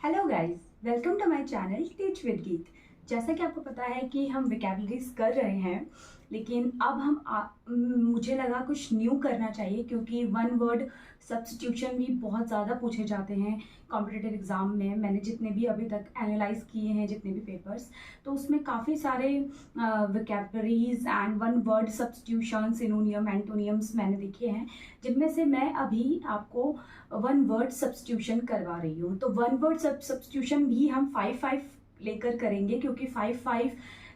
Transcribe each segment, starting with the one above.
Hello guys, welcome to my channel teach with Geet. जैसा कि आपको पता है कि हम वोकैबुलरीज कर रहे हैं, लेकिन अब मुझे लगा कुछ न्यू करना चाहिए क्योंकि वन वर्ड सब्स्टिट्यूशन भी बहुत ज़्यादा पूछे जाते हैं कॉम्पिटिटिव एग्ज़ाम में। मैंने जितने भी अभी तक एनालाइज किए हैं, जितने भी पेपर्स, तो उसमें काफ़ी सारे vocabularies and one word substitution, सिनोनियम, एंटोनियम्स मैंने देखे हैं, जिनमें से मैं अभी आपको वन वर्ड सब्स्टिट्यूशन करवा रही हूँ। तो वन वर्ड सब्स्टिट्यूशन भी हम 5-5 लेकर करेंगे क्योंकि 5-5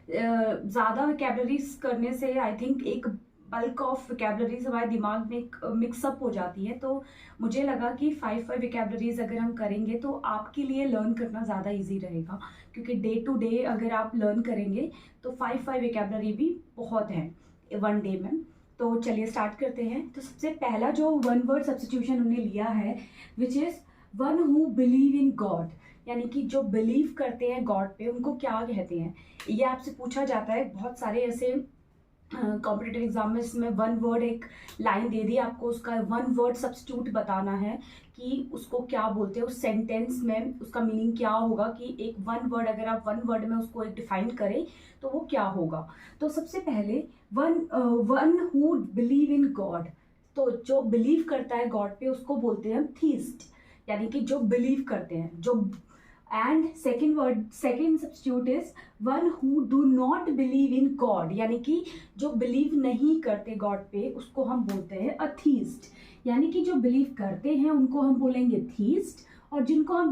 ज़्यादा वोकैबुलरीज करने से आई थिंक एक बल्क ऑफ वोकैबुलरीज हमारे दिमाग में मिक्सअप हो जाती है। तो मुझे लगा कि 5-5 वोकैबुलरीज अगर हम करेंगे तो आपके लिए लर्न करना ज़्यादा इजी रहेगा, क्योंकि डे टू डे अगर आप लर्न करेंगे तो 5-5 वोकैबुलरी भी बहुत हैं वन डे में। तो चलिए स्टार्ट करते हैं। तो सबसे पहला जो वन वर्ड सब्स्टिट्यूशन हमने लिया है, which is one who believe in God, यानी कि जो बिलीव करते हैं गॉड पे, उनको क्या कहते हैं। ये आपसे पूछा जाता है। बहुत सारे ऐसे कॉम्पिटिटिव एग्जाम में इसमें वन वर्ड एक लाइन दे दी, आपको उसका वन वर्ड सब्स्टिट्यूट बताना है कि उसको क्या बोलते हैं, उस सेंटेंस में उसका मीनिंग क्या होगा। कि एक वन वर्ड अगर आप वन वर्ड में उसको एक डिफाइन करें तो वो क्या होगा। तो सबसे पहले one who believe in God, तो जो बिलीव करता है गॉड पे उसको बोलते हैं हम थीस्ट, यानी कि जो बिलीव करते हैं। जो and second substitute is one who do not believe in God, यानी कि जो बिलीव नहीं करते गॉड पे उसको हम बोलते हैं अथीस्ट। यानी कि जो बिलीव करते हैं उनको हम बोलेंगे थीस्ट, और जिनको हम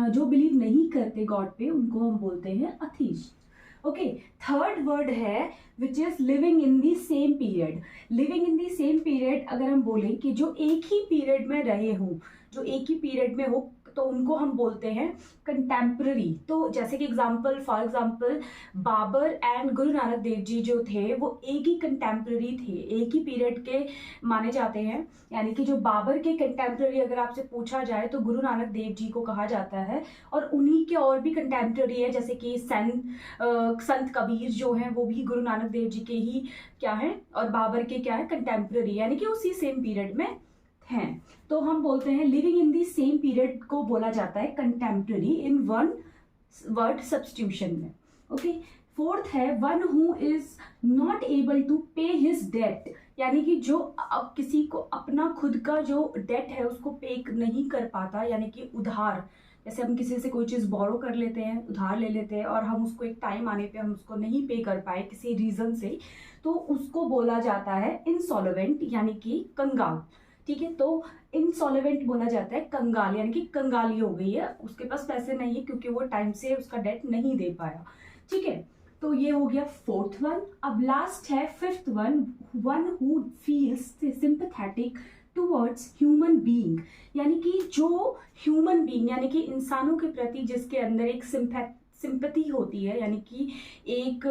जो बिलीव नहीं करते गॉड पे उनको हम बोलते हैं अथीस्ट। ओके, थर्ड वर्ड है which is living in the same period. Living in the same period अगर हम बोलें कि जो एक ही पीरियड में रहे हों, जो एक ही पीरियड में हो, तो उनको हम बोलते हैं कंटेम्पररी। तो जैसे कि for example Babar and Guru Nanak Dev ji जो थे वो एक ही कंटेम्पररी थे, एक ही पीरियड के माने जाते हैं। यानी कि जो बाबर के कंटेम्पररी अगर आपसे पूछा जाए तो गुरु नानक देव जी को कहा जाता है, और उन्हीं के और भी कंटेम्पररी है, जैसे कि संत कबीर जो हैं वो भी गुरु नानक देव जी के ही क्या है, और बाबर के क्या है, कंटेम्पररी, यानी कि उसी सेम पीरियड में हैं। तो हम बोलते हैं living in the same period को बोला जाता है contemporary in one word substitution में। ओके, फोर्थ है one who is not able to pay his debt, यानी कि जो अब किसी को अपना खुद का जो डेट है उसको पे नहीं कर पाता, यानी कि उधार। जैसे हम किसी से कोई चीज़ बोरो कर लेते हैं, उधार ले लेते हैं, और हम उसको एक टाइम आने पे हम उसको नहीं पे कर पाए किसी रीज़न से, तो उसको बोला जाता है इंसॉल्वेंट, यानी कि कंगाल। ठीक है, तो इंसॉल्वेंट बोला जाता है कंगाल, यानी कि कंगाली हो गई है, उसके पास पैसे नहीं है क्योंकि वो टाइम से उसका डेट नहीं दे पाया। ठीक है, तो ये हो गया फोर्थ वन। अब लास्ट है fifth one, one who feels sympathetic towards human being, यानी कि जो ह्यूमन बीइंग, यानी कि इंसानों के प्रति जिसके अंदर एक सिंपैथी होती है, यानी कि एक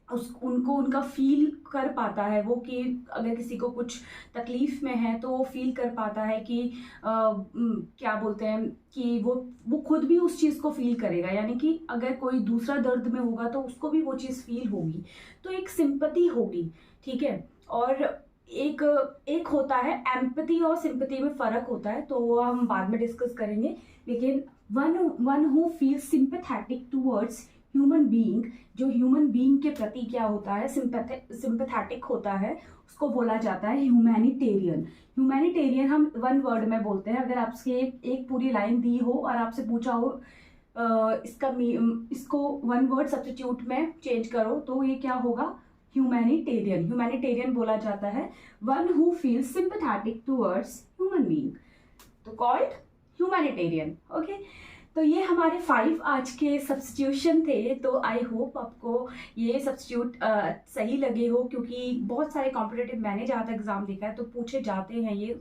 उनको उनका फील कर पाता है वो, कि अगर किसी को कुछ तकलीफ में है तो वो फील कर पाता है कि क्या बोलते हैं कि वो खुद भी उस चीज़ को फील करेगा, यानी कि अगर कोई दूसरा दर्द में होगा तो उसको भी वो चीज़ फील होगी, तो एक सिंपैथी होगी। ठीक है, और एक होता है एम्पैथी और सिंपैथी में फ़र्क होता है, तो वो हम बाद में डिस्कस करेंगे। लेकिन one who feel sympathetic towards human being, जो ह्यूमन बीइंग के प्रति क्या होता है, सिंपैथेटिक होता है, उसको बोला जाता है ह्यूमैनिटेरियन। ह्यूमैनिटेरियन हम वन वर्ड में बोलते हैं। अगर आपसे एक पूरी लाइन दी हो और आपसे पूछा हो इसको वन वर्ड सब्स्टिट्यूट में चेंज करो, तो ये क्या होगा, ह्यूमैनिटेरियन। ह्यूमैनिटेरियन बोला जाता है one who feel sympathetic towards human being, तो कॉल्ड ह्यूमैनिटेरियन। ओके, तो ये हमारे 5 आज के सब्स्टिट्यूशन थे। तो आई होप आपको ये सब्स्टिट्यूट सही लगे हो, क्योंकि बहुत सारे कॉम्पिटिटिव मैंने जहाँ तक एग्जाम देखा है तो पूछे जाते हैं ये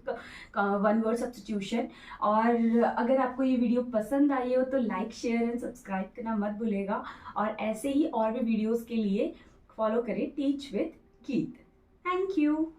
वन वर्ड सब्स्टिट्यूशन। और अगर आपको ये वीडियो पसंद आई हो तो लाइक, शेयर एंड सब्सक्राइब करना मत भूलेगा, और ऐसे ही और भी वीडियोज़ के लिए फॉलो करें टीच विद गीत। Thank you.